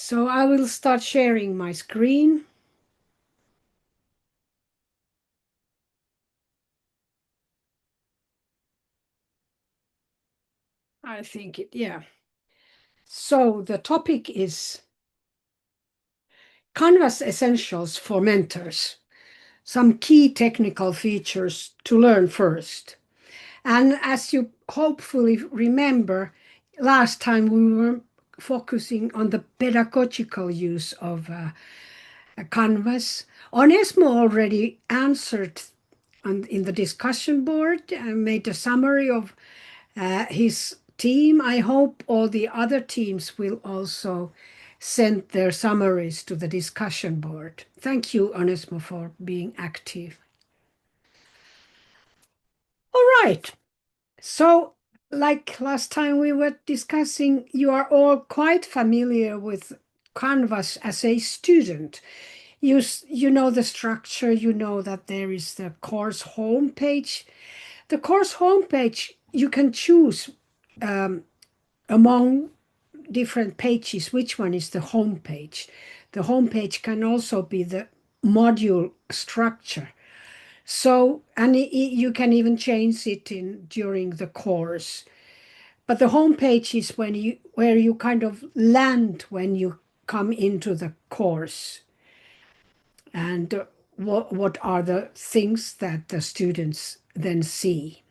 So I will start sharing my screen. I think yeah. So the topic is Canvas essentials for mentors. Some key technical features to learn first. And as you hopefully remember, last time we were focusing on the pedagogical use of a Canvas. Onesmo already answered in the discussion board and made a summary of his team. I hope all the other teams will also send their summaries to the discussion board. Thank you, Onesmo, for being active. All right. So, like last time we were discussing, you are all quite familiar with Canvas as a student. You know the structure, you know that there is the course homepage. The course homepage, you can choose among different pages which one is the home page. The home page can also be the module structure. So, and you can even change it in during the course. But the home page is where you kind of land when you come into the course, and what are the things that the students then see.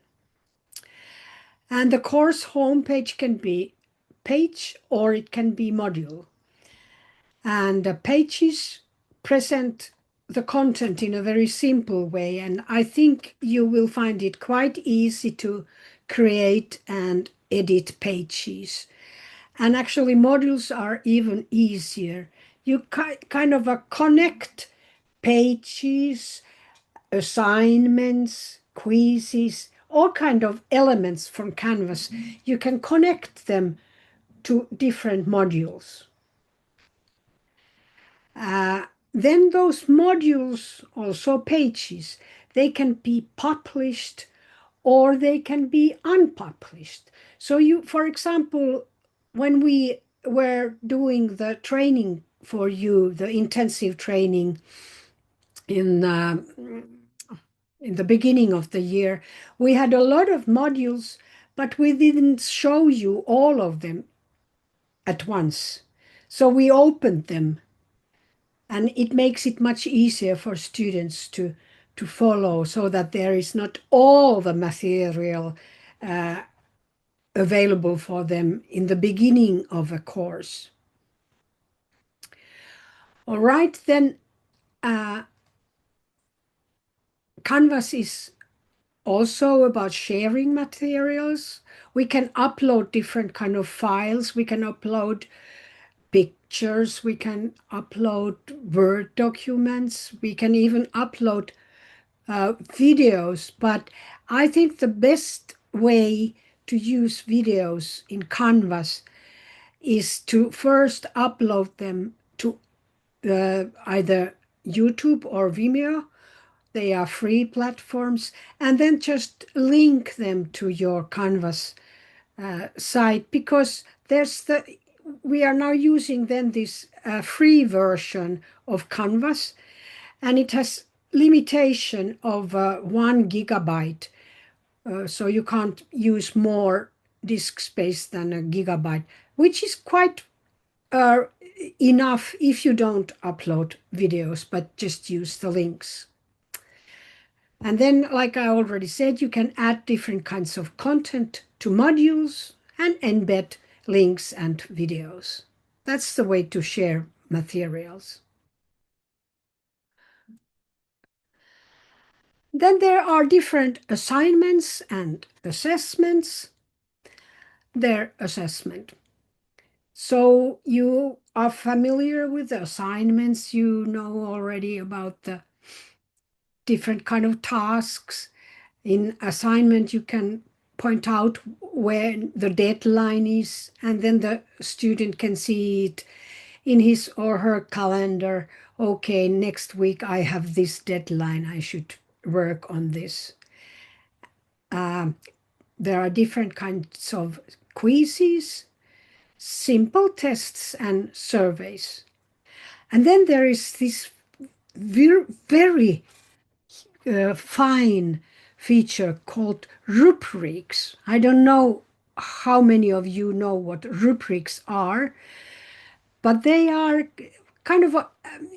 And the course homepage can be page or it can be module. And the pages present the content in a very simple way. And I think you will find it quite easy to create and edit pages. And actually, modules are even easier. You kind of connect pages, assignments, quizzes, all kind of elements from Canvas. You can connect them to different modules. Then those modules, also pages, they can be published or they can be unpublished. So you, for example, when we were doing the training for you, the intensive training in in the beginning of the year, we had a lot of modules, but we didn't show you all of them at once. So we opened them, and it makes it much easier for students to follow, so that there is not all the material available for them in the beginning of a course. All right, then Canvas is also about sharing materials. We can upload different kind of files. We can upload pictures. We can upload Word documents. We can even upload videos. But I think the best way to use videos in Canvas is to first upload them to either YouTube or Vimeo. They are free platforms, and then just link them to your Canvas site, because we are now using then this free version of Canvas, and it has limitation of 1 GB. So you can't use more disk space than a gigabyte, which is quite uh, enough if you don't upload videos, but just use the links. And then, like I already said, you can add different kinds of content to modules and embed links and videos. That's the way to share materials. Then there are different assignments and assessments. Their assessment. So you are familiar with the assignments, you know already about the different kind of tasks. In assignment, you can point out when the deadline is, and then the student can see it in his or her calendar. Okay, next week I have this deadline, I should work on this. There are different kinds of quizzes. simple tests and surveys. And then there is this very fine feature called rubrics. I don't know how many of you know what rubrics are, but they are kind of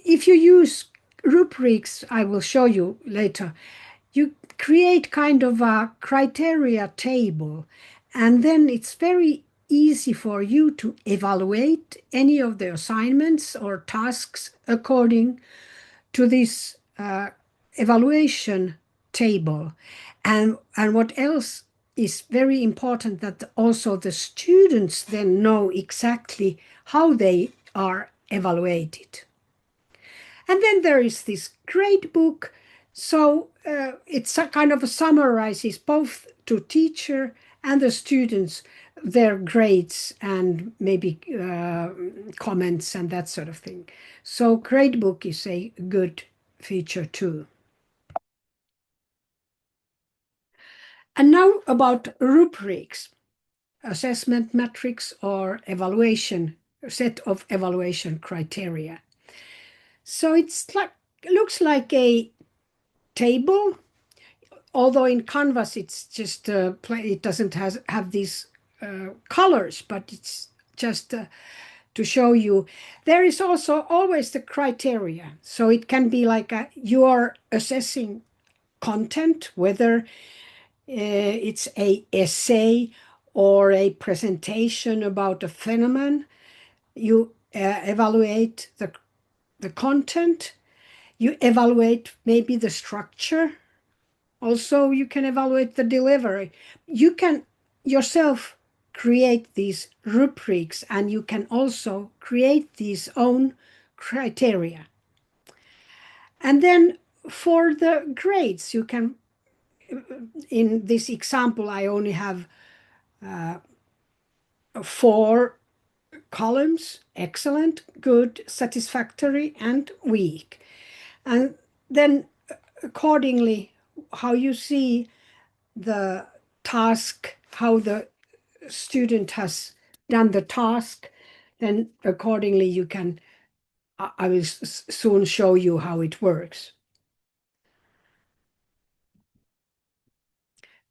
if you use rubrics, I will show you later, you create kind of a criteria table, and then it's very easy for you to evaluate any of the assignments or tasks according to this evaluation table. And what else is very important, that also the students then know exactly how they are evaluated. And then there is this grade book. So it's a kind of summarizes both to teacher and the students their grades and maybe comments and that sort of thing. So grade book is a good feature too. And now about rubrics, assessment metrics or evaluation, set of evaluation criteria. So it's like looks like a table, although in Canvas it's just it doesn't have these colors, but it's just to show you. There is also always the criteria. So it can be like you are assessing content, whether it's a essay or a presentation about a phenomenon. You evaluate the content. You evaluate maybe the structure. Also, you can evaluate the delivery. You can yourself create these rubrics, and you can also create these own criteria. And then for the grades, you can, in this example, I only have 4 columns: excellent, good, satisfactory, and weak. And then accordingly, how you see the task, how the student has done the task, then accordingly you can, I will soon show you how it works.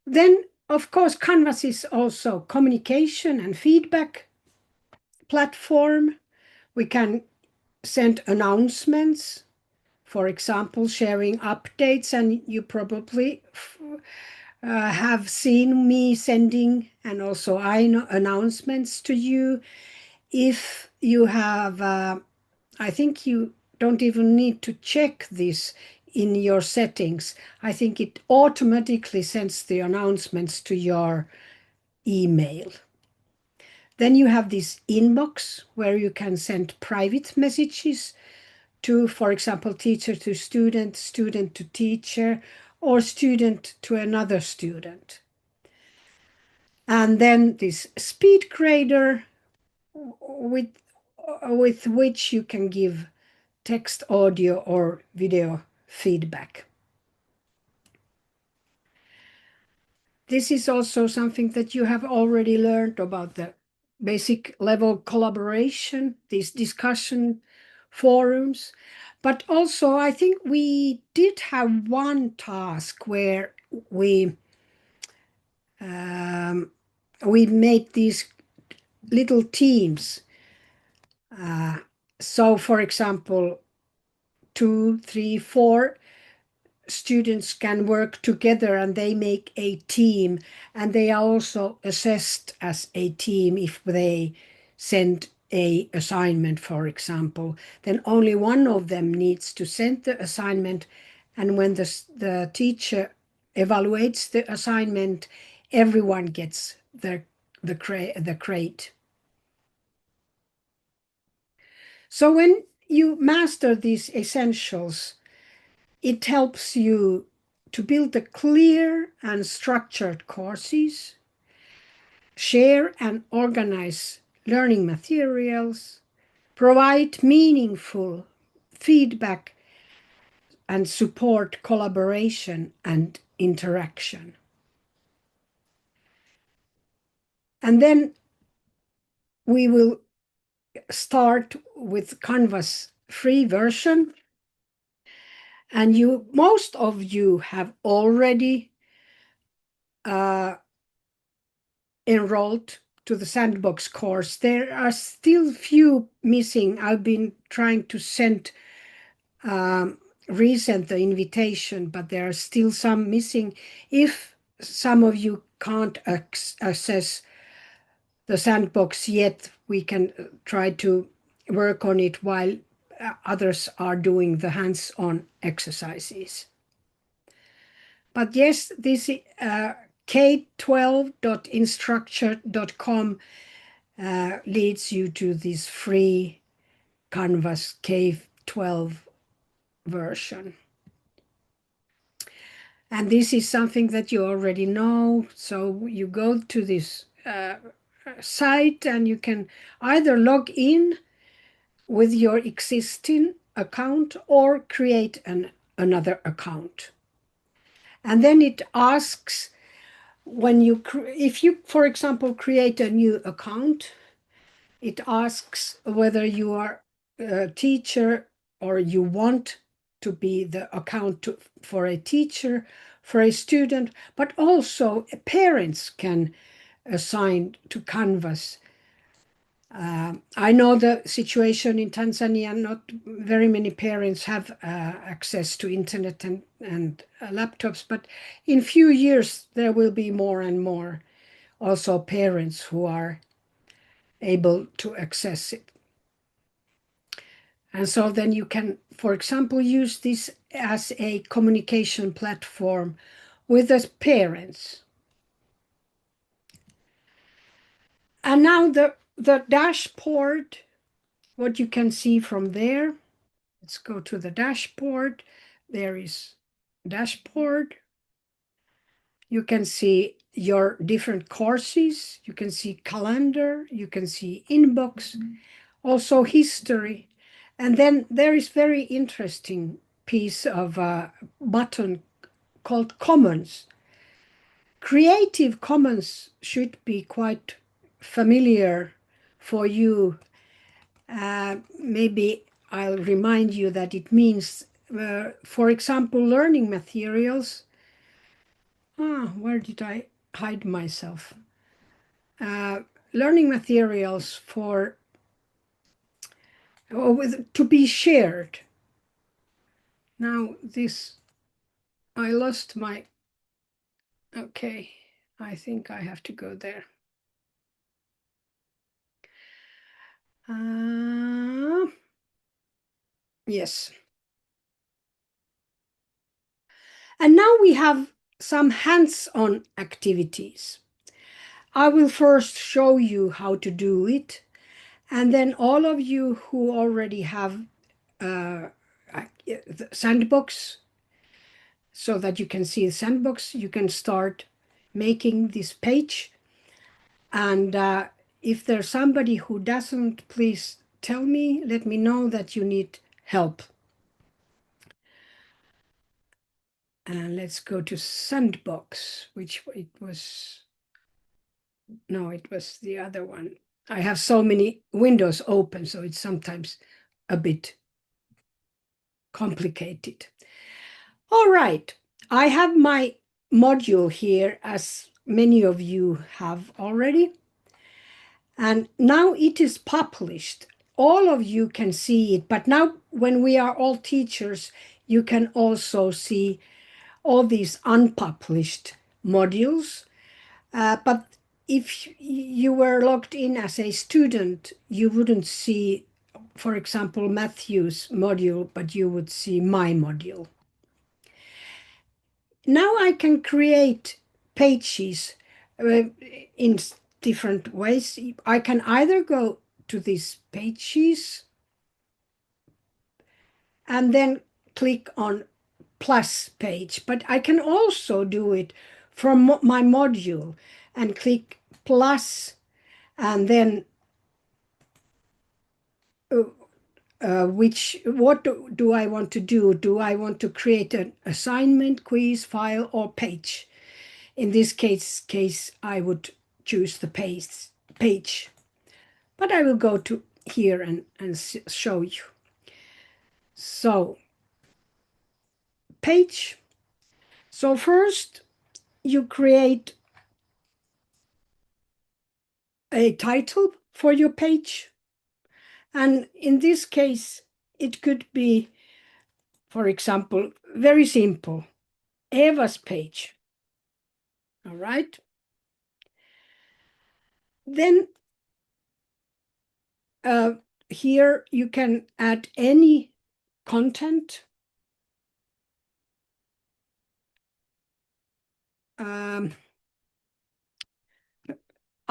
Then, of course, Canvas is also communication and feedback platform. We can send announcements, for example, sharing updates, and you probably have seen me sending, and also I know, announcements to you. If you have, I think you don't even need to check this in your settings. I think it automatically sends the announcements to your email. Then you have this inbox where you can send private messages to, for example, teacher to student, student to teacher, or student to another student. And then this speed grader with which you can give text, audio, or video feedback. This is also something that you have already learned about the basic level collaboration, these discussion forums. But also, I think we did have one task where um, we made these little teams. So, for example, 2, 3, 4 students can work together and they make a team, and they are also assessed as a team. If they send a assignment, for example, then only one of them needs to send the assignment, and when the teacher evaluates the assignment, everyone gets the grade. So when you master these essentials, it helps you to build a clear and structured courses, share and organize learning materials, provide meaningful feedback, and support collaboration and interaction. And then we will start with Canvas free version. And most of you have already uh, enrolled to the sandbox course. There are still few missing. I've been trying to um, resend the invitation, but there are still some missing. If some of you can't access the sandbox yet, we can try to work on it while others are doing the hands-on exercises. But yes, this k12.instructure.com leads you to this free Canvas K12 version. And this is something that you already know. So you go to this site and you can either log in with your existing account or create another account. And then it asks when if you, for example, create a new account, it asks whether you are a teacher or you want to be the account for a teacher, for a student, but also parents can assign to Canvas. I know the situation in Tanzania, not very many parents have access to internet and laptops, but in few years there will be more and more also parents who are able to access it. And so then you can, for example, use this as a communication platform with the parents. And now the dashboard, what you can see from there, let's go to the dashboard. There is dashboard. You can see your different courses. You can see calendar. You can see inbox, also history. And then there is very interesting piece of button called Commons. Creative Commons should be quite familiar for you. Maybe I'll remind you that it means, for example, learning materials. Where did I hide myself? Learning materials for to be shared. Now this, I lost my, okay, I think I have to go there. Yes. And now we have some hands-on activities. I will first show you how to do it, and then all of you who already have the sandbox, so that you can see the sandbox, you can start making this page. And if there's somebody who doesn't, please tell me, let me know that you need help. And let's go to sandbox, which it was, no, it was the other one. I have so many windows open, so it's sometimes a bit complicated. All right, I have my module here, as many of you have already. And now it is published. All of you can see it, but now when we are all teachers, you can also see all these unpublished modules. But if you were logged in as a student, you wouldn't see, for example, Matthew's module, but you would see my module. Now I can create pages in different ways. I can either go to these pages and then click on plus page, but I can also do it from my module and click plus, and then what do I want to do? Do I want to create an assignment, quiz, file, or page? In this case, I would choose the page. but I will go to here and show you. So, page. So first you create a title for your page. And in this case, it could be, for example, very simple, Eva's page. All right. Then here you can add any content.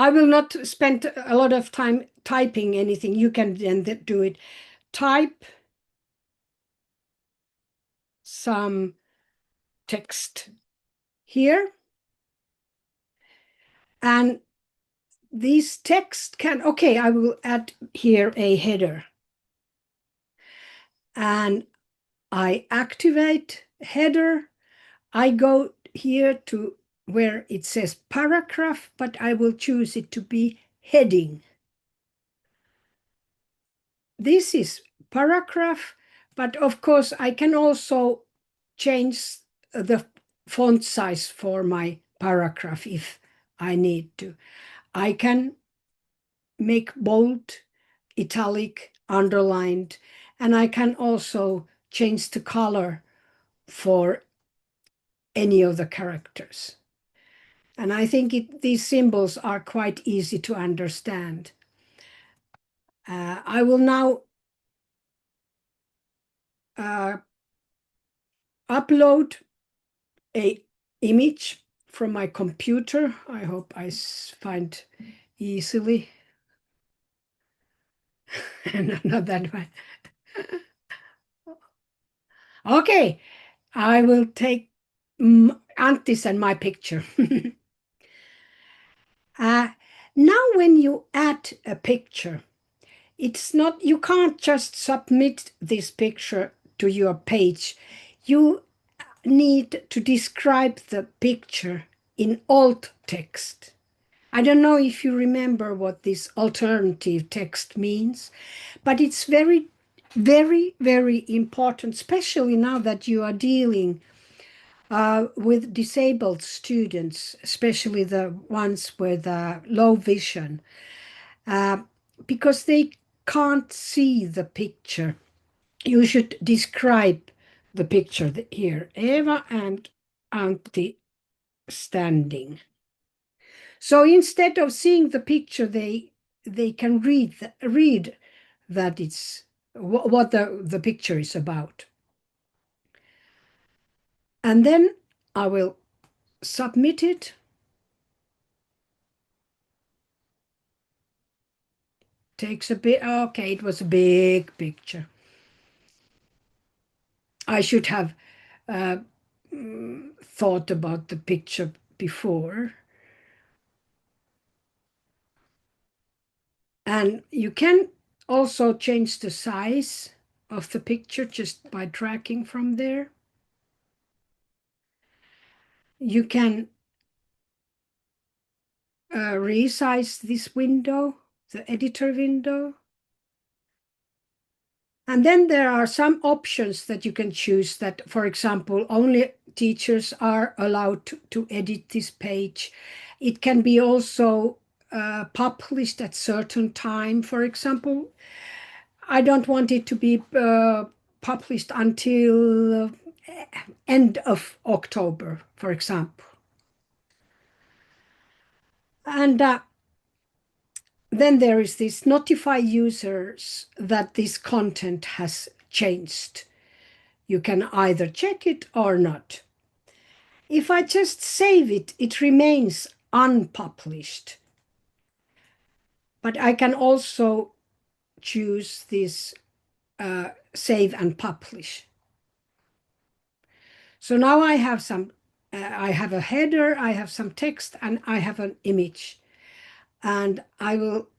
I will not spend a lot of time typing anything. You can then do it. Type some text here. And this text can, okay, I will add here a header. And I activate header. I go here to where it says paragraph, but I will choose it to be heading. This is paragraph, but of course I can also change the font size for my paragraph if I need to. I can make bold, italic, underlined, and I can also change the color for any of the characters. And I think these symbols are quite easy to understand. I will now upload a image from my computer. I hope I find easily. Not that one. Okay, I will take Antis and my picture. Now when you add a picture, it's not, you can't just submit this picture to your page. You need to describe the picture in alt text. I don't know if you remember what this alternative text means, but it's very, very, very important, especially now that you are dealing with disabled students, especially the ones with low vision, because they can't see the picture. You should describe the picture here. Eva and Antti standing. So instead of seeing the picture, they can read that it's what the picture is about. And then I will submit it. Takes a bit. Okay, it was a big picture. I should have thought about the picture before. And you can also change the size of the picture just by dragging from there. You can resize this window, the editor window. And then there are some options that you can choose that, for example, only teachers are allowed to edit this page. It can be also published at certain time. For example, I don't want it to be published until end of October, for example. And then there is this notify users that this content has changed. You can either check it or not. If I just save it, it remains unpublished. But I can also choose this save and publish. So now I have I have a header, I have some text, and I have an image. And I will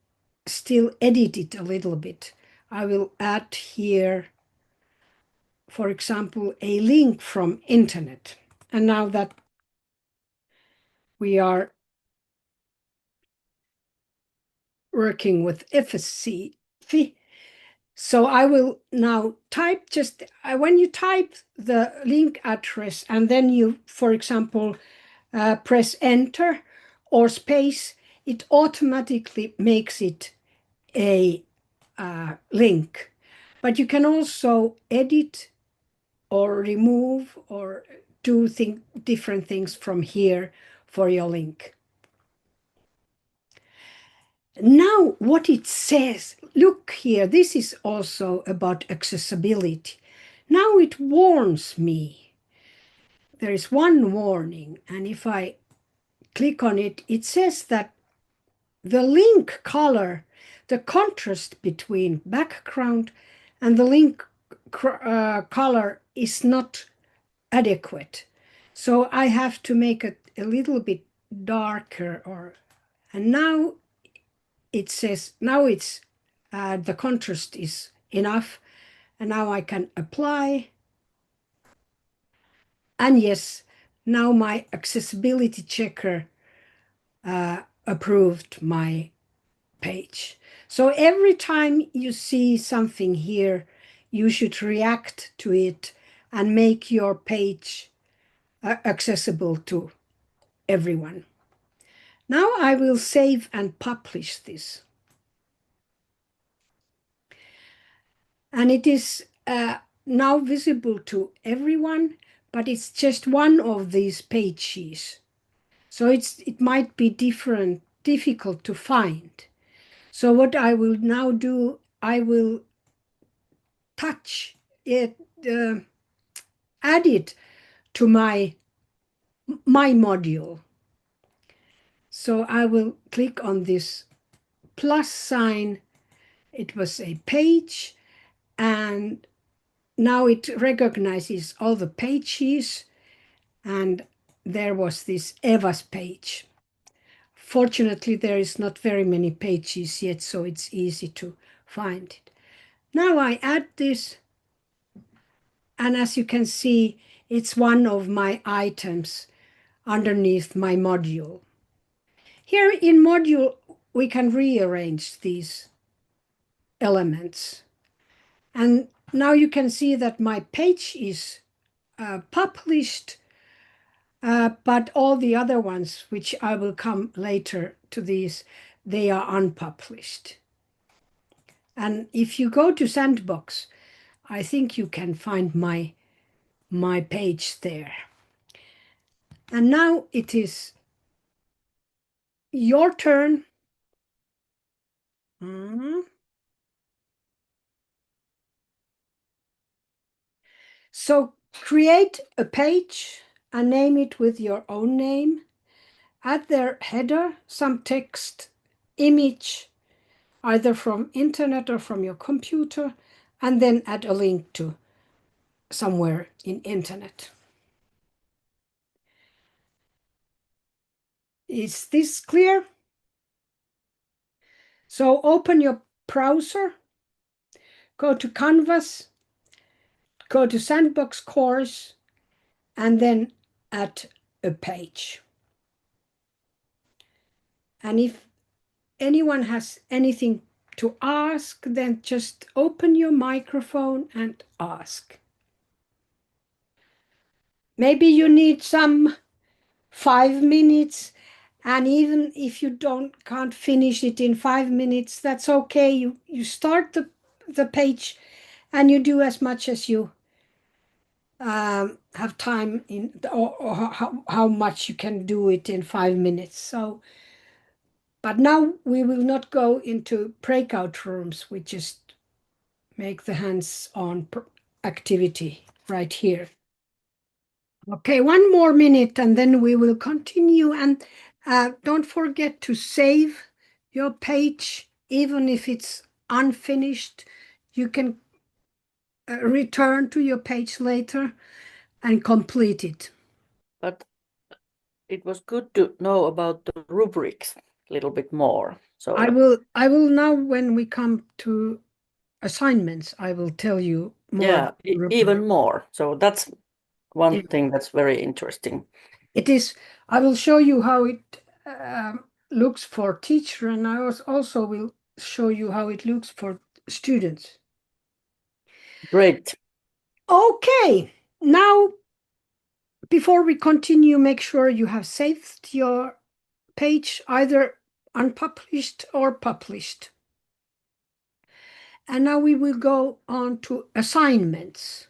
still edit it a little bit. I will add here, for example, a link from internet. And now that we are working with FSC. So I will now type just when you type the link address and then you, for example, press enter or space, it automatically makes it a link. But you can also edit or remove or do different things from here for your link. Now, what it says, look here, this is also about accessibility. Now it warns me. There is one warning, and if I click on it, it says that the link color, the contrast between background and the link color is not adequate. So I have to make it a little bit darker, and now it says, now it's the contrast is enough, and now I can apply. And yes, now my accessibility checker approved my page. So every time you see something here, you should react to it and make your page accessible to everyone. Now I will save and publish this. And it is now visible to everyone, but it's just one of these pages. So it might be difficult to find. So what I will now do, I will touch it, add it to my module. So I will click on this plus sign. It was a page, and now it recognizes all the pages, and there was this Eva's page. Fortunately, there is not very many pages yet, so it's easy to find it. Now I add this, and as you can see, it's one of my items underneath my module. Here in module, we can rearrange these elements. And now you can see that my page is published, but all the other ones, which I will come later to these, they are unpublished. And if you go to Sandbox, I think you can find my page there. And now it is your turn. So create a page and name it with your own name. Add their header, some text, image, either from internet or from your computer, and then add a link to somewhere in internet. Is this clear? So open your browser, go to Canvas, go to Sandbox course, and then add a page. And if anyone has anything to ask, then just open your microphone and ask. Maybe you need some 5 minutes, and even if you can't finish it in 5 minutes, that's okay. You start the page and you do as much as you have time in, or how much you can do it in 5 minutes. So, but now we will not go into breakout rooms. We just make the hands-on activity right here. Okay, 1 more minute and then we will continue. And don't forget to save your page, even if it's unfinished. You can return to your page later and complete it. But it was good to know about the rubrics a little bit more. So I will now, when we come to assignments, I will tell you more. Yeah, even more. So that's one thing that's very interesting. It is. I will show you how it looks for teacher, and I also will show you how it looks for students. Great. Okay, now before we continue, make sure you have saved your page either unpublished or published. And now we will go on to assignments.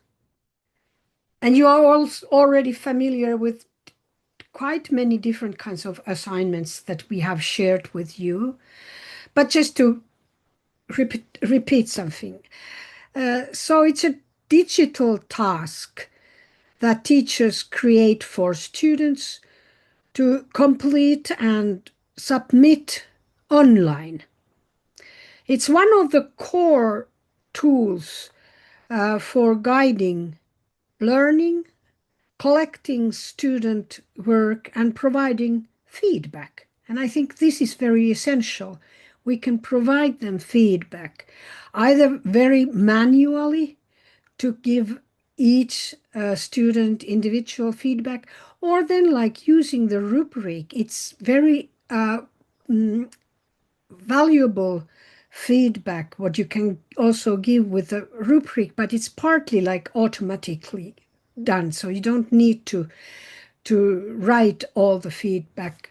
And you are also already familiar with quite many different kinds of assignments that we have shared with you. But just to repeat something. So it's a digital task that teachers create for students to complete and submit online. It's one of the core tools for guiding learning, collecting student work, and providing feedback. And I think this is very essential. We can provide them feedback either very manually to give each student individual feedback, or then like using the rubric. It's very valuable feedback what you can also give with the rubric, but it's partly like automatically done, so you don't need to write all the feedback,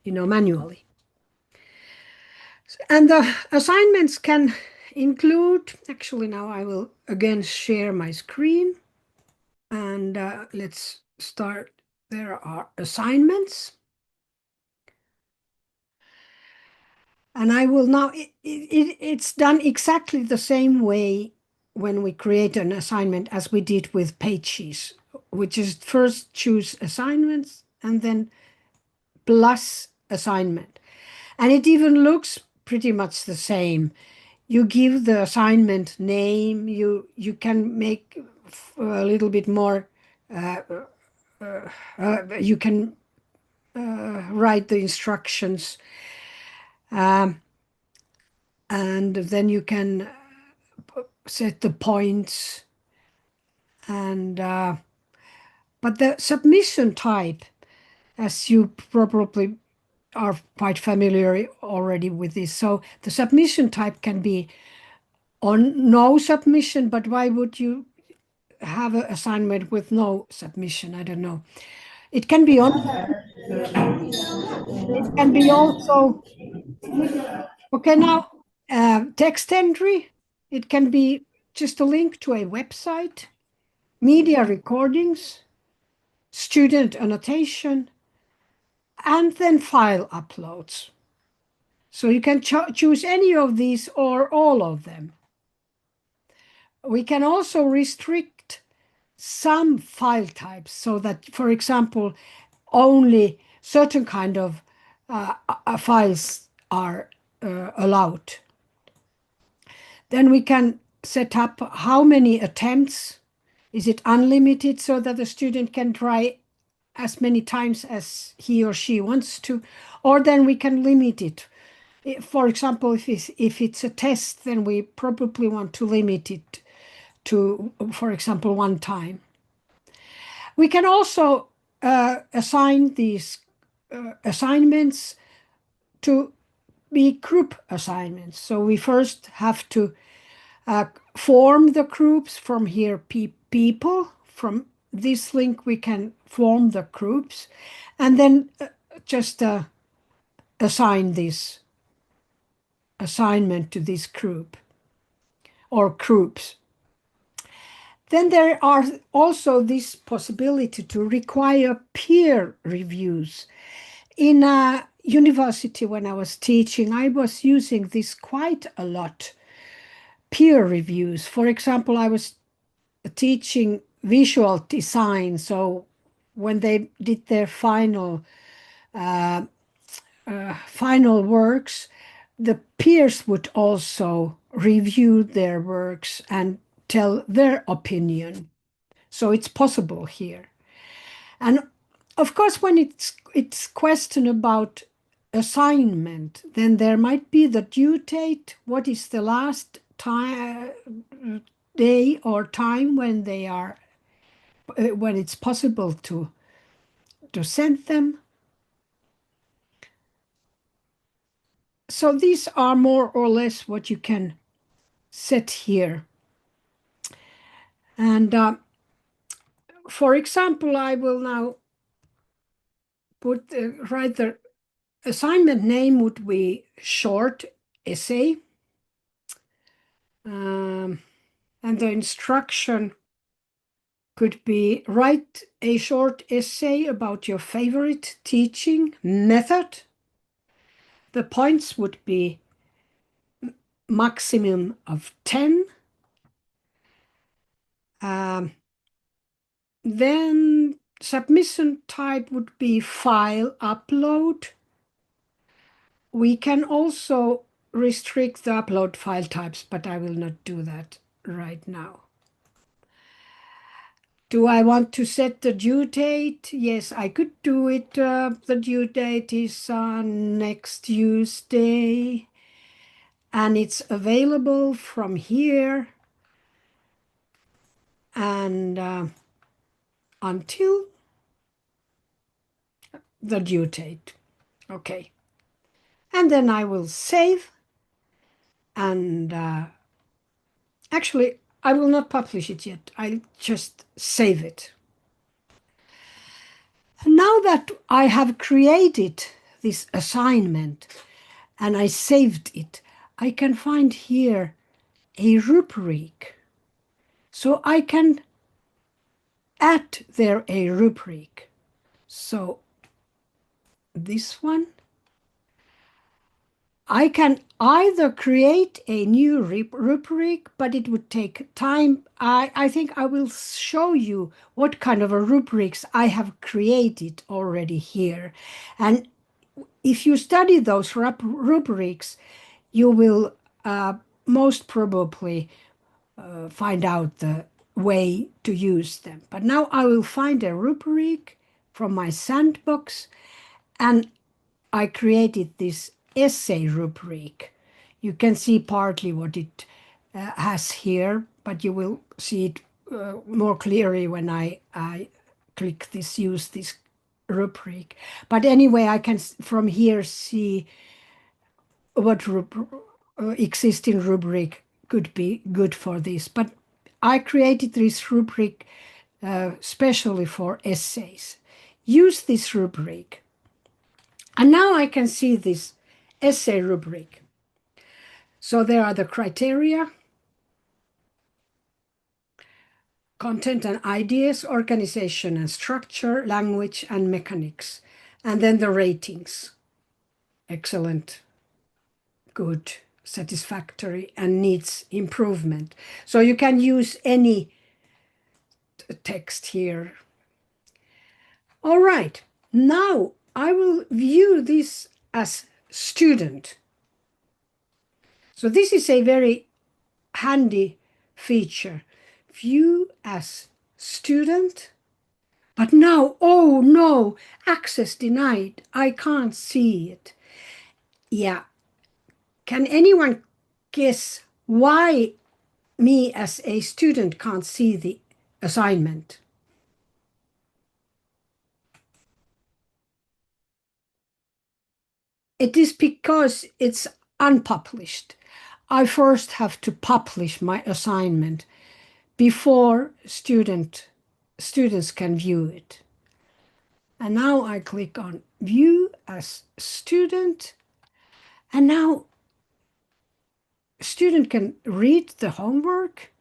manually. And the assignments can include, actually now I will again share my screen, and let's start. There are assignments. And I will now, it's done exactly the same way when we create an assignment as we did with pages, which is first choose assignments and then plus assignment. And it even looks pretty much the same. You give the assignment name, you can make a little bit more, you can write the instructions. And then you can set the points, and but the submission type, as you probably are quite familiar already with this, so the submission type can be on no submission. But why would you have an assignment with no submission? I don't know. It can be on, it can be also, okay, now text entry. It can be just a link to a website, media recordings, student annotation, and then file uploads. So you can choose any of these or all of them. We can also restrict some file types so that, for example, only certain kind of files are allowed. Then we can set up how many attempts. Is it unlimited so that the student can try as many times as he or she wants to? Or then we can limit it. For example, if it's a test, then we probably want to limit it to, for example, one time. We can also assign these assignments to be group assignments. So we first have to form the groups from here, people. From this link, we can form the groups, and then just assign this assignment to this group or groups. Then there are also this possibility to require peer reviews. In a university, when I was teaching, I was using this quite a lot. Peer reviews. For example, I was teaching visual design, so when they did their final works, the peers would also review their works and tell their opinion. So it's possible here. And of course, when it's question about assignment, then there might be the due date. What is the last time, day or time when they are when it's possible to send them? So these are more or less what you can set here. And for example, I will now write the assignment name would be short essay. Um, and the instruction could be write a short essay about your favorite teaching method. The points would be maximum of 10. Um, then submission type would be file upload. We can also restrict the upload file types, but I will not do that right now. Do I want to set the due date? Yes, I could do it. The due date is next Tuesday, and it's available from here and until the due date. Okay. And then I will save, and actually, I will not publish it yet. I'll just save it. And now that I have created this assignment and I saved it, I can find here a rubric. So I can add there a rubric. So this one, I can either create a new rubric, but it would take time. I think I will show you what kind of a rubrics I have created already here. And if you study those rubrics, you will most probably find out the way to use them. But now I will find a rubric from my sandbox, and I created this essay rubric. You can see partly what it has here, but you will see it more clearly when I click this, use this rubric. But anyway, I can from here see what existing rubric could be good for this. But I created this rubric specially for essays. Use this rubric. And now I can see this essay rubric. So there are the criteria, content and ideas, organization and structure, language and mechanics, and then the ratings. Excellent, good, satisfactory, and needs improvement. So you can use any text here. All right, now I will view this as student. So this is a very handy feature. View as student. But now, oh no, access denied. I can't see it. Yeah. Can anyone guess why me as a student can't see the assignment? It is because it's unpublished. I first have to publish my assignment before students can view it. And now I click on view as student, and now student can read the homework,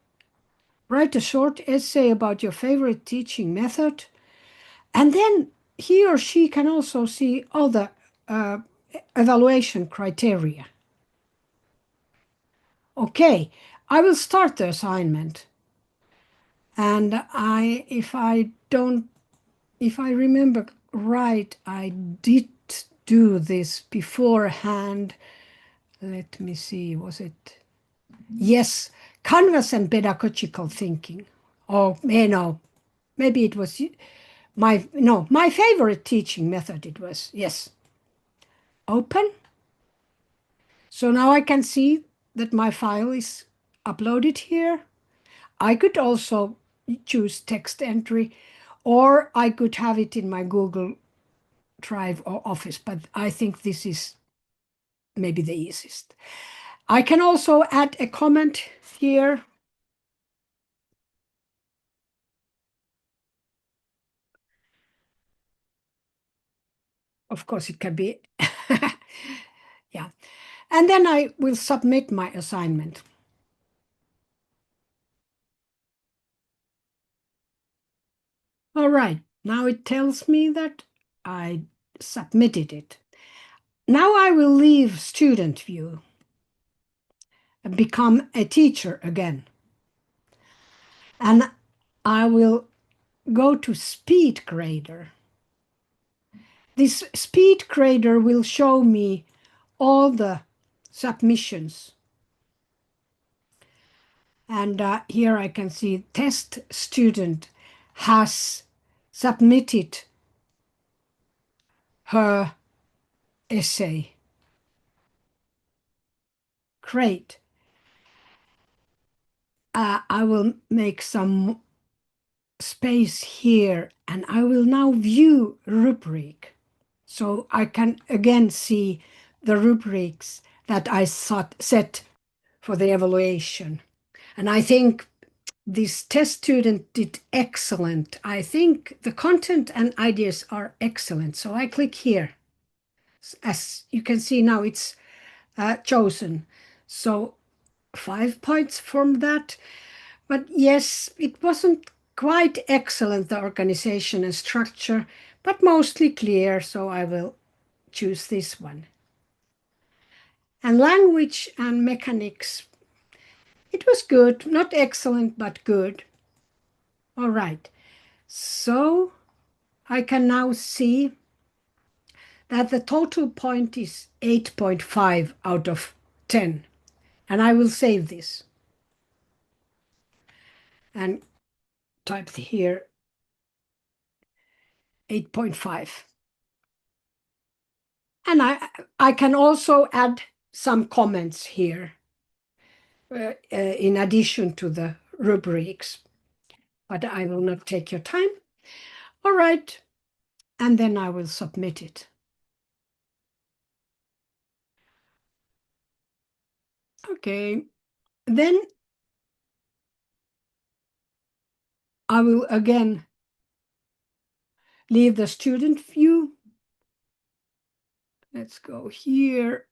write a short essay about your favorite teaching method, and then he or she can also see all the uh, evaluation criteria. Okay, I will start the assignment. And if I remember right, I did do this beforehand. Let me see, was it? Yes, Canvas and pedagogical thinking. Oh, no, maybe it was my favorite teaching method it was. Yes. Open. So now I can see that my file is uploaded here. I could also choose text entry, or I could have it in my Google Drive or Office, but I think this is maybe the easiest. I can also add a comment here. Of course, it can be, yeah. And then I will submit my assignment. All right, now it tells me that I submitted it. Now I will leave student view and become a teacher again. And I will go to speed grader. This speed grader will show me all the submissions. And here I can see test student has submitted her essay. Great. I will make some space here and I will now view rubric. So I can again see the rubrics that I set for the evaluation. And I think this test student did excellent. I think the content and ideas are excellent. So I click here. As you can see now, it's chosen. So 5 points from that. But yes, it wasn't quite excellent, the organization and structure, but mostly clear. So I will choose this one. And language and mechanics, it was good, not excellent, but good. All right. So I can now see that the total point is 8.5 out of 10. And I will save this and type here 8.5. And I can also add some comments here in addition to the rubrics, but I will not take your time. All right. And then I will submit it. Okay. Then I will again leave the student view. Let's go here.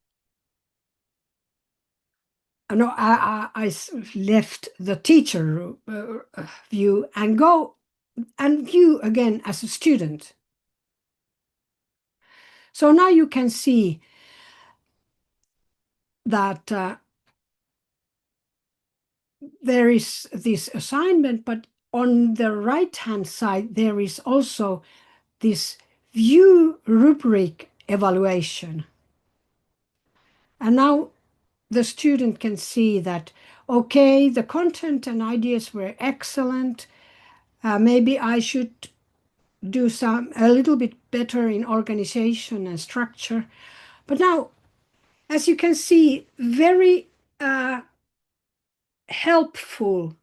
No, I left the teacher view and go and view again as a student. So now you can see that there is this assignment, but on the right-hand side, there is also this view rubric evaluation. And now the student can see that, okay, the content and ideas were excellent. Maybe I should do a little bit better in organization and structure. But now, as you can see, very helpful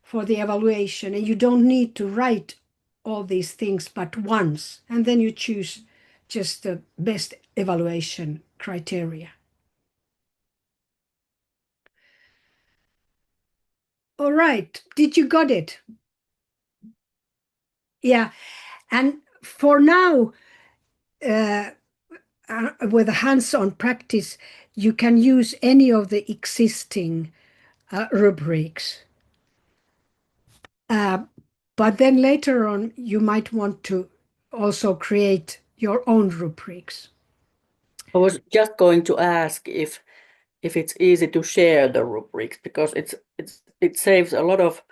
for the evaluation, and you don't need to write all these things but once, and then you choose just the best evaluation criteria. All right, did you got it? Yeah, and for now, with hands-on practice, you can use any of the existing rubrics. But then later on, you might want to also create your own rubrics. I was just going to ask if it's easy to share the rubrics because it saves a lot of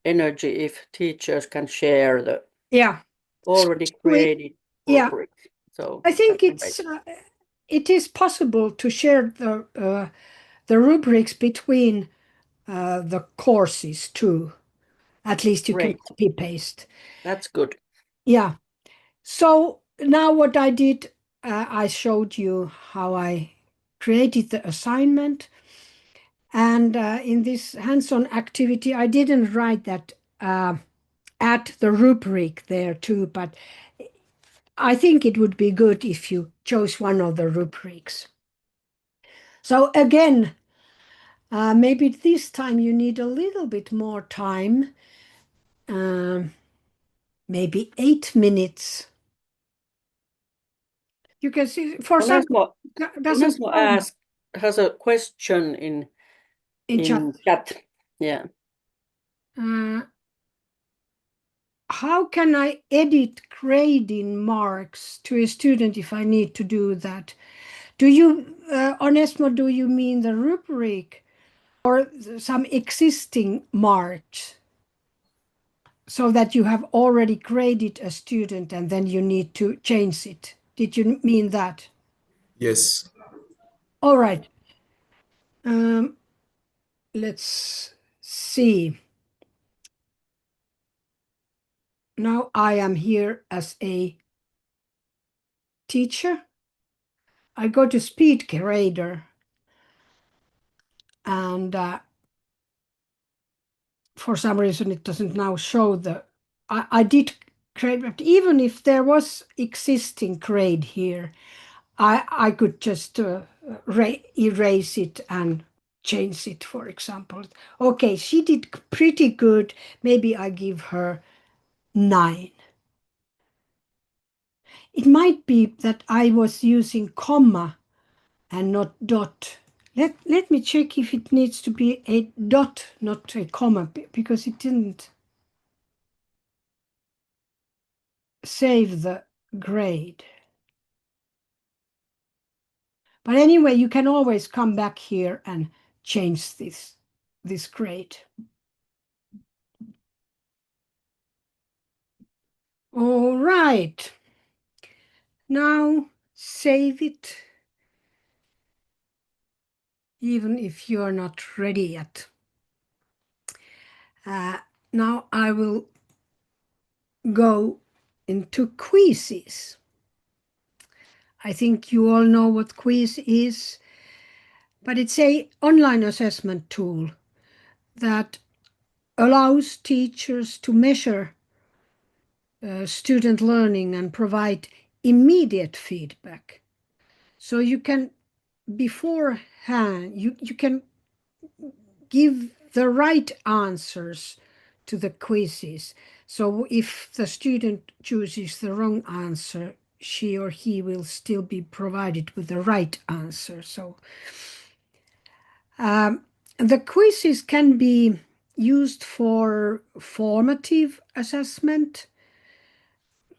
energy if teachers can share the Yeah, already we, created yeah, rubrics. So I think that's great. it is possible to share the rubrics between the courses too. At least you can Great. copy paste. That's good. Yeah. So now what I did, I showed you how I created the assignment. And in this hands-on activity, I didn't write that add the rubric there too, but I think it would be good if you chose one of the rubrics. So again, maybe this time you need a little bit more time, um, maybe 8 minutes. You can see, for some, Onesmo, doesn't Onesmo count asked, has a question in chat. in chat. Yeah. Uh, how can I edit grading marks to a student if I need to do that? Do you, Onesmo, do you mean the rubric or some existing marks so that you have already graded a student and then you need to change it? Did you mean that? Yes. All right. Um, let's see. Now I am here as a teacher. I go to speed grader and for some reason it doesn't now show I did grade, but even if there was existing grade here, I could just erase it and change it, for example. Okay, she did pretty good. Maybe I give her 9. It might be that I was using comma and not dot. Let me check if it needs to be a dot, not a comma, because it didn't save the grade. But anyway, you can always come back here and change this grade. All right. Now save it, even if you're not ready yet. Now I will go into quizzes. I think you all know what quiz is, but it's a online assessment tool that allows teachers to measure student learning and provide immediate feedback. So you can beforehand, you can give the right answers to the quizzes. So if the student chooses the wrong answer, she or he will still be provided with the right answer. So the quizzes can be used for formative assessment,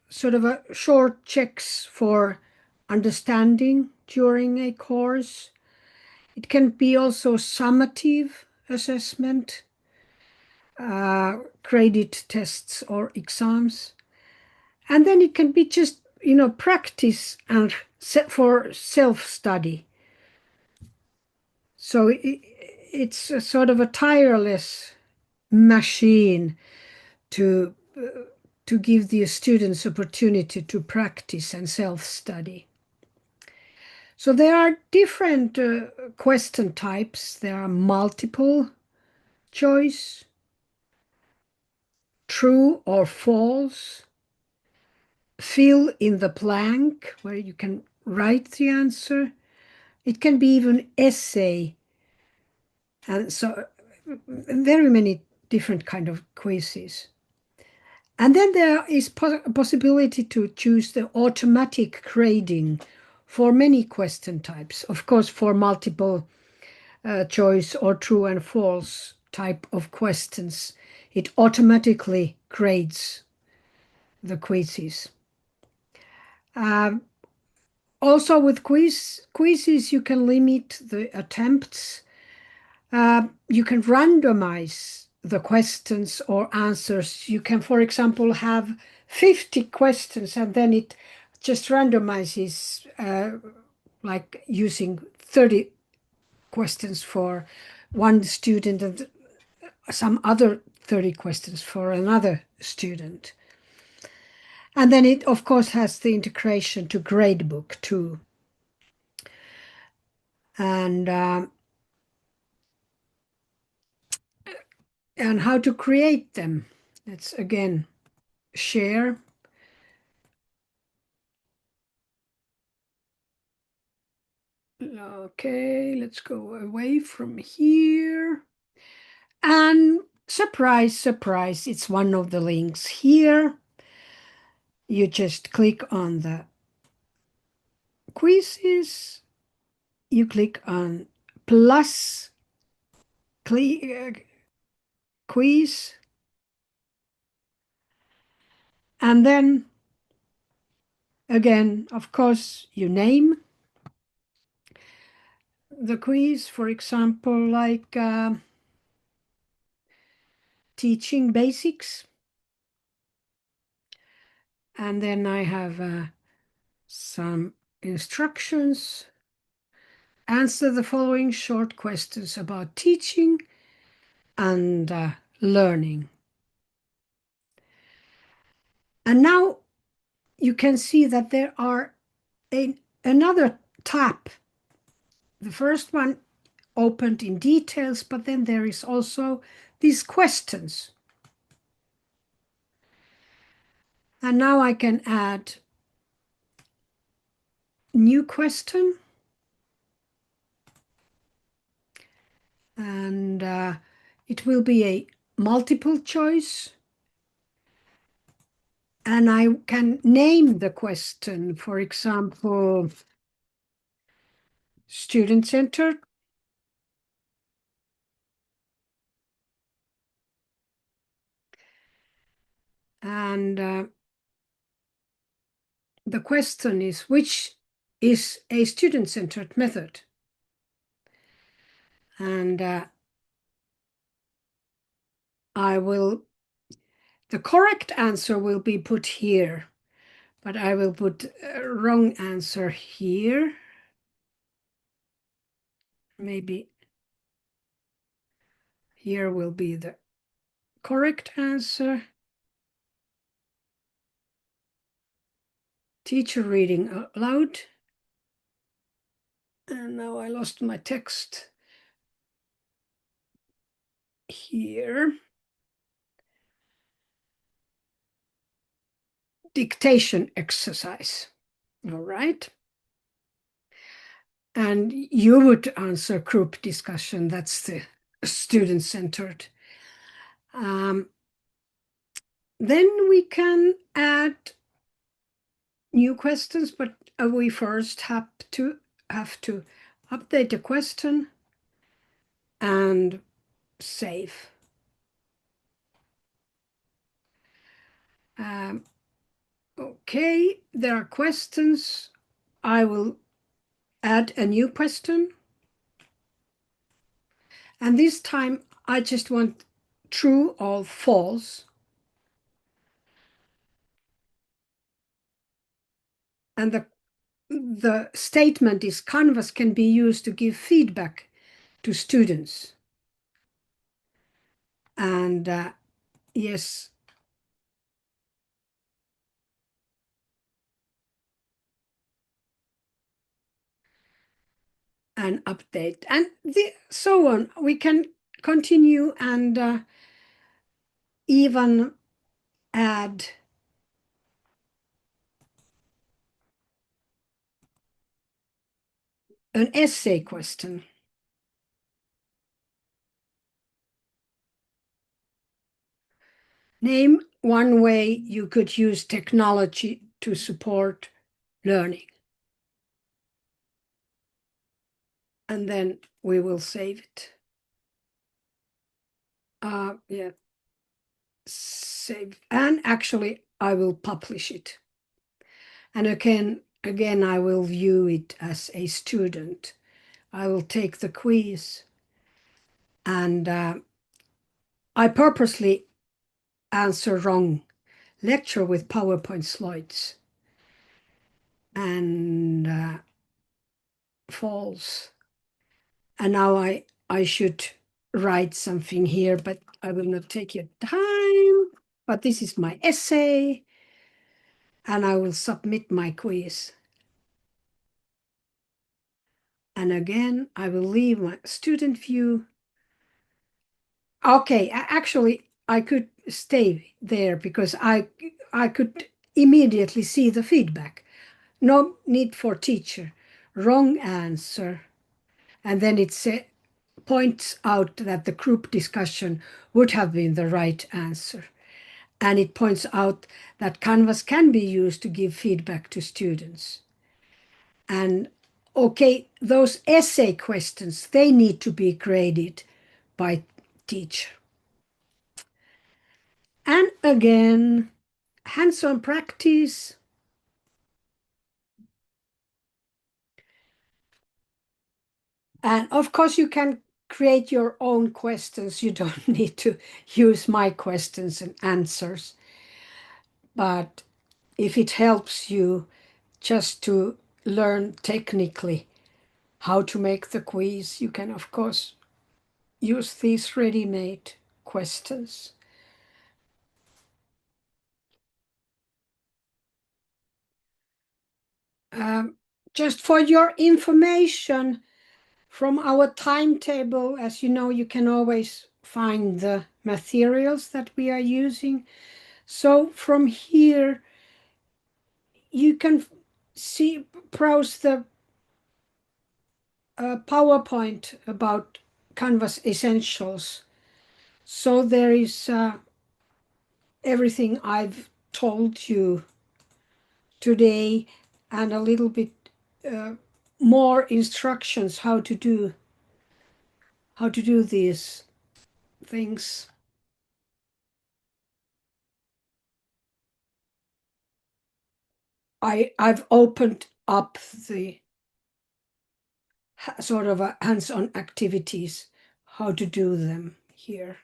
sort of a short checks for understanding during a course. It can be also summative assessment, graded tests or exams. And then it can be just, practice and for self-study. So it's a sort of a tireless machine to to give the students opportunity to practice and self-study. So there are different question types. There are multiple choice, true or false, fill in the blank where you can write the answer. It can be even essay, and so very many different kind of quizzes. And then there is a possibility to choose the automatic grading for many question types. Of course, for multiple choice or true and false type of questions, it automatically grades the quizzes. Also, with quizzes, you can limit the attempts. You can randomize the questions or answers. You can, for example, have 50 questions and then it just randomizes, like using 30 questions for one student and some other 30 questions for another student. And then it, of course, has the integration to gradebook too. And and how to create them. Let's again share. Okay, let's go away from here. And surprise, surprise, it's one of the links here. You just click on the quizzes, you click on plus quiz, and then again, of course, you name the quiz, for example, like teaching basics. And then I have some instructions. Answer the following short questions about teaching and learning. And now you can see that there are another tab. The first one opened in details, but then there is also these questions. And now I can add new question. And it will be a multiple choice. And I can name the question, for example, student-centered. And the question is, which is a student-centered method? And the correct answer will be put here, but I will put a wrong answer here. Maybe here will be the correct answer. Teacher reading aloud. And now I lost my text here. Dictation exercise. All right. And you would answer group discussion. That's the student-centered. Then we can add new questions, but we first have to update the question and save. Okay, there are questions. I will add a new question. And this time I just want true or false. And the statement is Canvas can be used to give feedback to students. And yes, an update and so on. We can continue and even add an essay question. Name one way you could use technology to support learning. And then we will save it. Yeah, save. And actually, I will publish it. And again, I will view it as a student. I will take the quiz and I purposely answer wrong. Lecture with PowerPoint slides and false. And now I should write something here, but I will not take your time. But this is my essay, and I will submit my quiz. And again, I will leave my student view. Okay, actually, I could stay there because I could immediately see the feedback. No need for teacher. wrong answer, and then points out that the group discussion would have been the right answer. And it points out that Canvas can be used to give feedback to students. And okay, those essay questions, they need to be graded by teacher. And again, hands-on practice. And of course, you can create your own questions. You don't need to use my questions and answers. But if it helps you just to learn technically how to make the quiz, you can, of course, use these ready-made questions. Um, just for your information, from our timetable, as you know, you can always find the materials that we are using. So from here, you can see, browse the PowerPoint about Canvas Essentials. So there is everything I've told you today and a little bit uh, more instructions how to do these things. I've opened up the sort of a hands-on activities, how to do them here.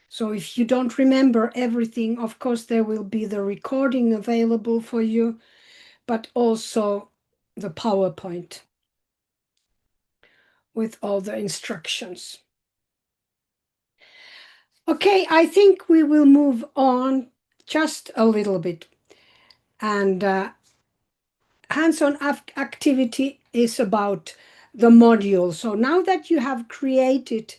So if you don't remember everything, of course, there will be the recording available for you, but also the PowerPoint with all the instructions. Okay, I think we will move on just a little bit. And hands-on activity is about the module. So now that you have created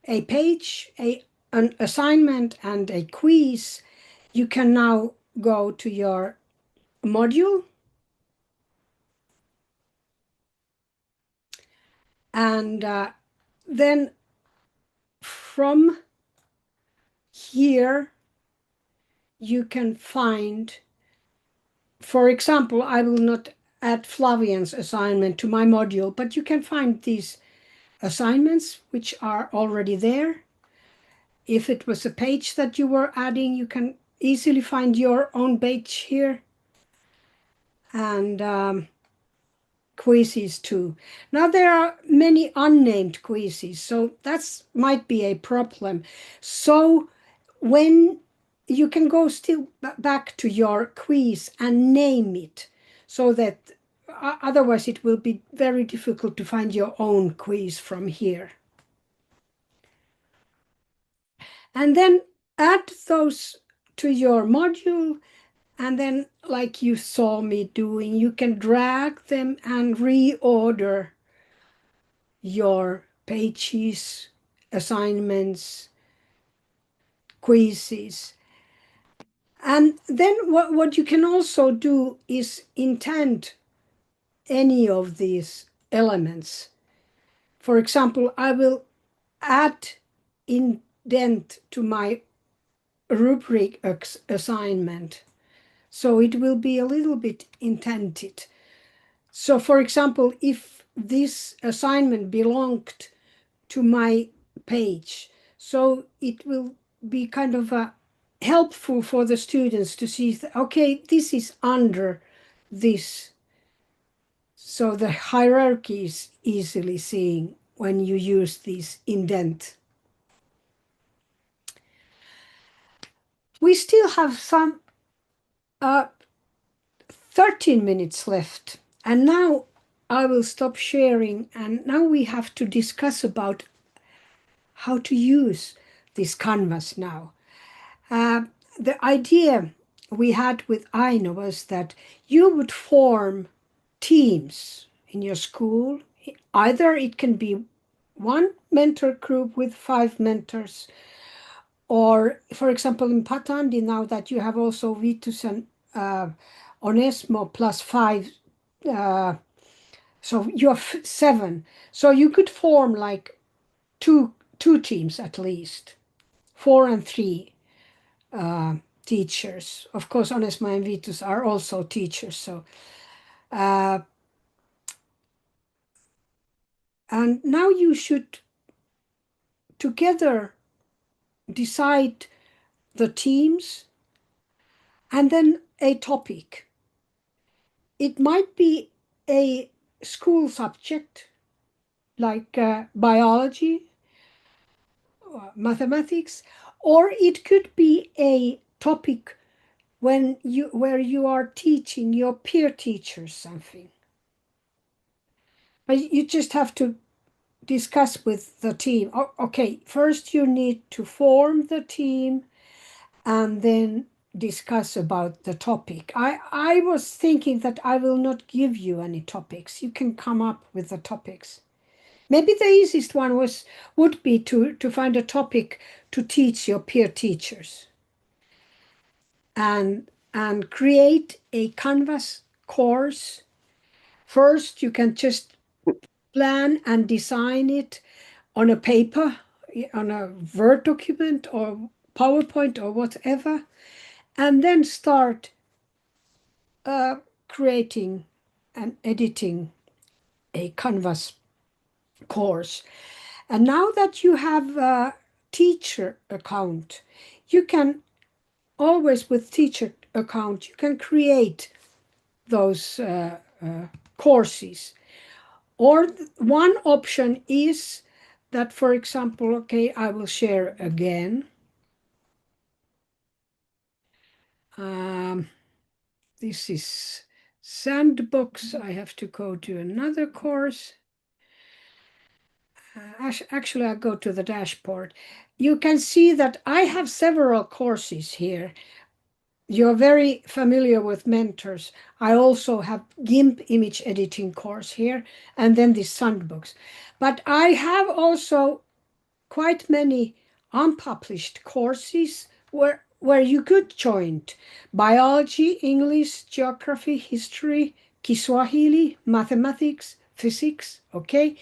a page, an assignment, and a quiz, you can now go to your module and then from here you can find, for example, I will not add Flavian's assignment to my module, but you can find these assignments which are already there. If it was a page that you were adding, you can easily find your own page here. And quizzes too. Now there are many unnamed quizzes, so that's might be a problem. So when you can go still back to your quiz and name it, so that otherwise it will be very difficult to find your own quiz from here. And then add those to your module, and then like you saw me doing, you can drag them and reorder your pages, assignments, quizzes. And then what you can also do is indent any of these elements. For example, I will add indent to my rubric assignment. So it will be a little bit indented. So for example, if this assignment belonged to my page. So it will be kind of helpful for the students to see, okay, this is under this. So the hierarchy is easily seen when you use this indent. We still have some 13 minutes left. And now I will stop sharing. And now we have to discuss about how to use this canvas now. The idea we had with Aino was that you would form teams in your school. Either it can be one mentor group with 5 mentors, or for example, in Patandi, now that you have also Vitus and Onesmo plus 5 uh, so you have seven. So you could form like two teams at least, four and three uh, teachers. Of course, Onesma and Vitus are also teachers. So uh, and now you should together decide the teams and then a topic. It might be a school subject like biology, mathematics, or it could be a topic when you where you are teaching your peer teachers something. But you just have to discuss with the team. Okay, first you need to form the team and then discuss about the topic. I was thinking that I will not give you any topics. You can come up with the topics. Maybe the easiest one would be to find a topic to teach your peer teachers and create a Canvas course. First, you can just plan and design it on a paper, on a Word document or PowerPoint or whatever, and then start uh, creating and editing a Canvas course. And now that you have a teacher account, you can always with teacher account, you can create those courses. Or one option is that, for example, okay, I will share again. Um, this is Sandbox. I have to go to another course. Actually, I go to the dashboard. You can see that I have several courses here. You're very familiar with mentors. I also have GIMP image editing course here, and then this Sandbox. But I have also quite many unpublished courses where you could join biology, English, geography, history, Kiswahili, mathematics, physics, okay?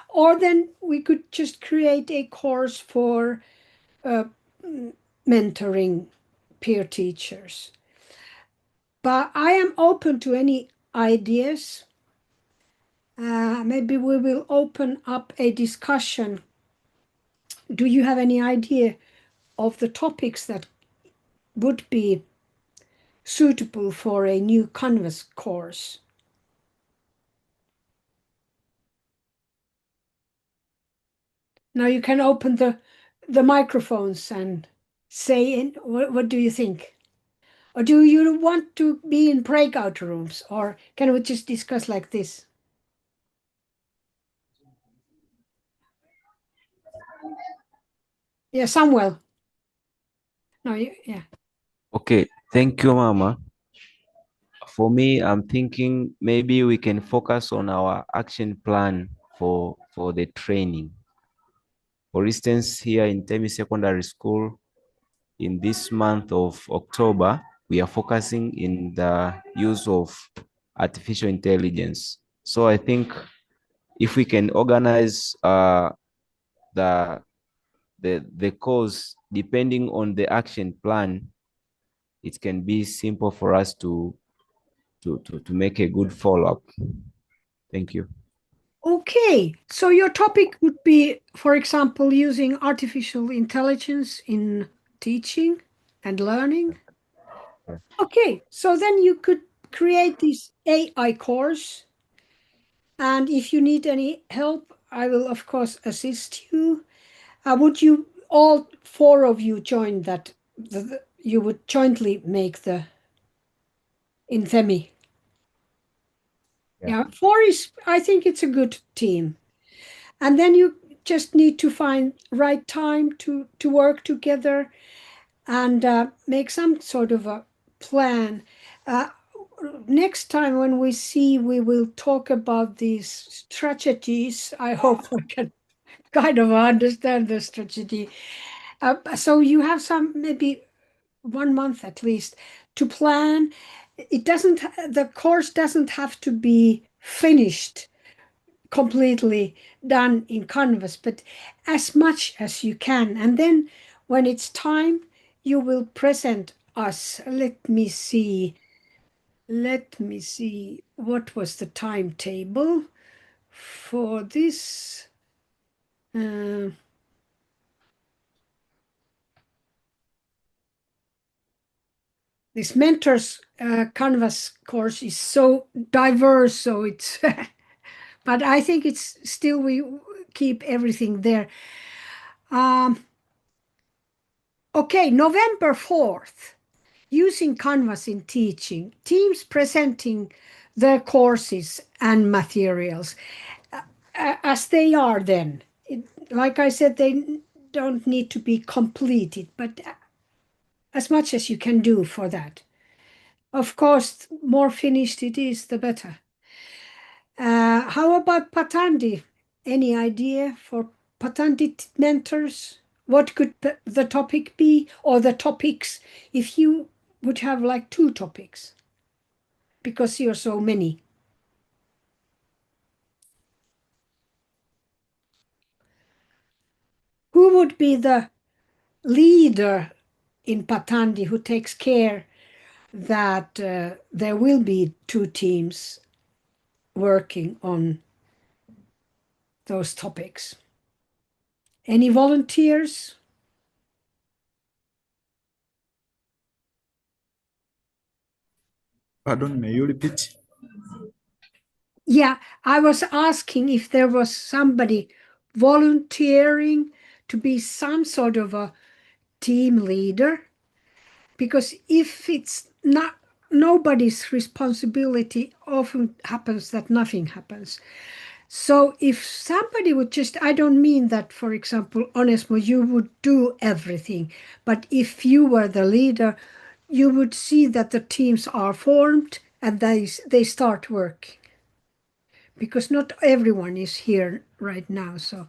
Or then we could just create a course for uh, mentoring peer teachers. But I am open to any ideas. Maybe we will open up a discussion. Do you have any idea of the topics that would be suitable for a new Canvas course? Now you can open the microphones and say in what do you think? Or do you want to be in breakout rooms, or can we just discuss like this? Yeah, Samuel. No, yeah. Okay, thank you, Mama. For me, I'm thinking maybe we can focus on our action plan for the training. For instance, here in Temi Secondary School, in this month of October, we are focusing in the use of artificial intelligence. So I think if we can organize the the course depending on the action plan, it can be simple for us to make a good follow-up. Thank you. Okay, so your topic would be, for example, using artificial intelligence in teaching and learning. Okay, so then you could create this AI course. And if you need any help, I will, of course, assist you. Would you, all four of you, join that? You would jointly make the Infemi. Yeah. Yeah, four is, I think it's a good team. And then you just need to find right time to work together and make some sort of a plan. Uh, Next time when we see, we will talk about these strategies. I hope I can kind of understand the strategy. So you have some maybe 1 month at least to plan. The course doesn't have to be finished, completely done in Canvas, but as much as you can. And then when it's time, you will present us. Let me see. What was the timetable for this? Uh, this mentors Canvas course is so diverse, so it's but I think it's still we keep everything there. Okay, November 4th, using Canvas in teaching, teams presenting their courses and materials as they are then. Like I said, they don't need to be completed, but as much as you can do for that. Of course, more finished it is, the better. How about Patandi? Any idea for Patandi mentors? What could the topic be, or the topics, if you would have like two topics, because you're so many? Who would be the leader in Patandi who takes care that there will be two teams working on those topics? Any volunteers? Pardon, may you repeat? Yeah, I was asking if there was somebody volunteering to be some sort of a team leader, because if it's not nobody's responsibility, often happens that nothing happens. So if somebody would just, I don't mean that, for example, Onesmo, you would do everything, but if you were the leader, you would see that the teams are formed and they start working. Because not everyone is here right now. So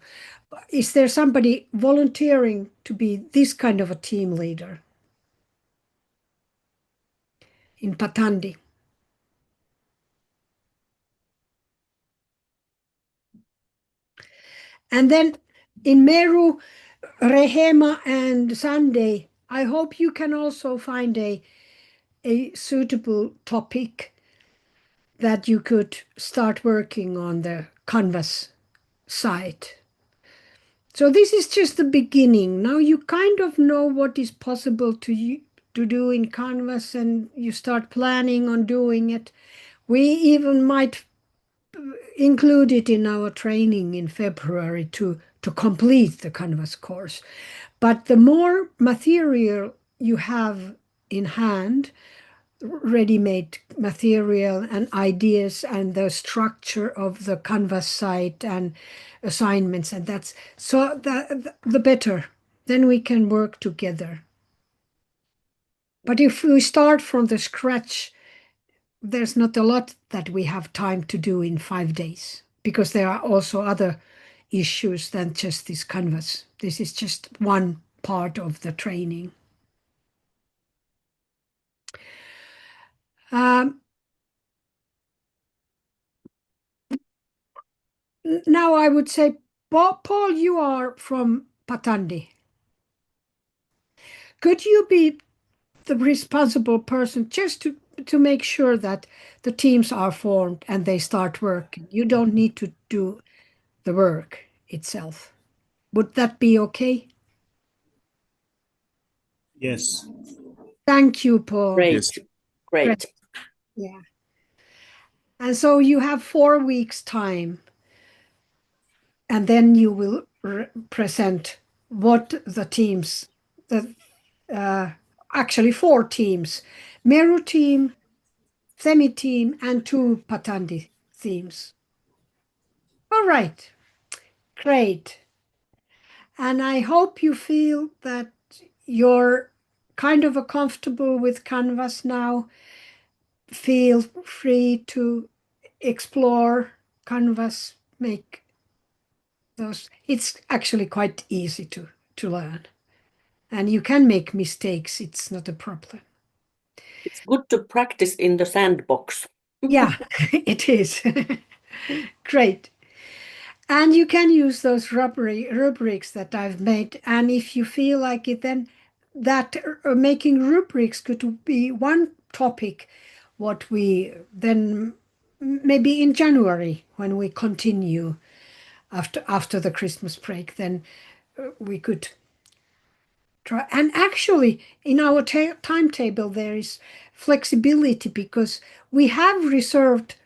is there somebody volunteering to be this kind of a team leader in Patandi? And then in Meru, Rehema and Sunday, I hope you can also find a suitable topic that you could start working on the Canvas site. So this is just the beginning. Now you kind of know what is possible to do in Canvas, and you start planning on doing it. We even might include it in our training in February to complete the Canvas course. But the more material you have in hand, ready-made material and ideas and the structure of the Canvas site and assignments, and that's so the better. Then we can work together. But if we start from the scratch, there's not a lot that we have time to do in 5 days, because there are also other issues than just this Canvas. This is just one part of the training. Now I would say, Paul, you are from Patandi. Could you be the responsible person just to make sure that the teams are formed and they start working? You don't need to do the work itself. Would that be okay? Yes. Thank you, Paul. Yes. Great, Great. great. Yeah. And so you have 4 weeks time, and then you will present what the teams, the actually 4 teams, Meru team, Themi team, and 2 Patandi teams. All right, great. And I hope you feel that you're kind of a comfortable with Canvas now. Feel free to explore Canvas, make those. It's actually quite easy to learn. And you can make mistakes, it's not a problem. It's good to practice in the sandbox. Yeah, it is. Great. And you can use those rubrics that I've made. And if you feel like it, then that making rubrics could be one topic, what we then maybe in January when we continue after the Christmas break, then we could try. And actually, in our timetable, there is flexibility because we have reserved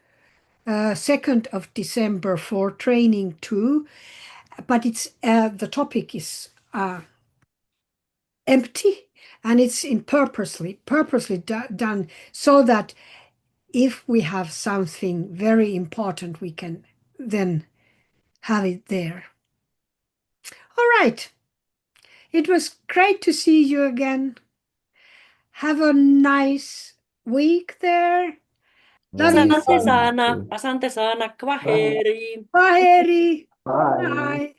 2nd of December for training too, but it's the topic is empty and it's in purposely done so that if we have something very important, we can then have it there. All right. It was great to see you again. Have a nice week there. Love you. Asante sana, kwaheri. Bye, Eri. Bye. Bye.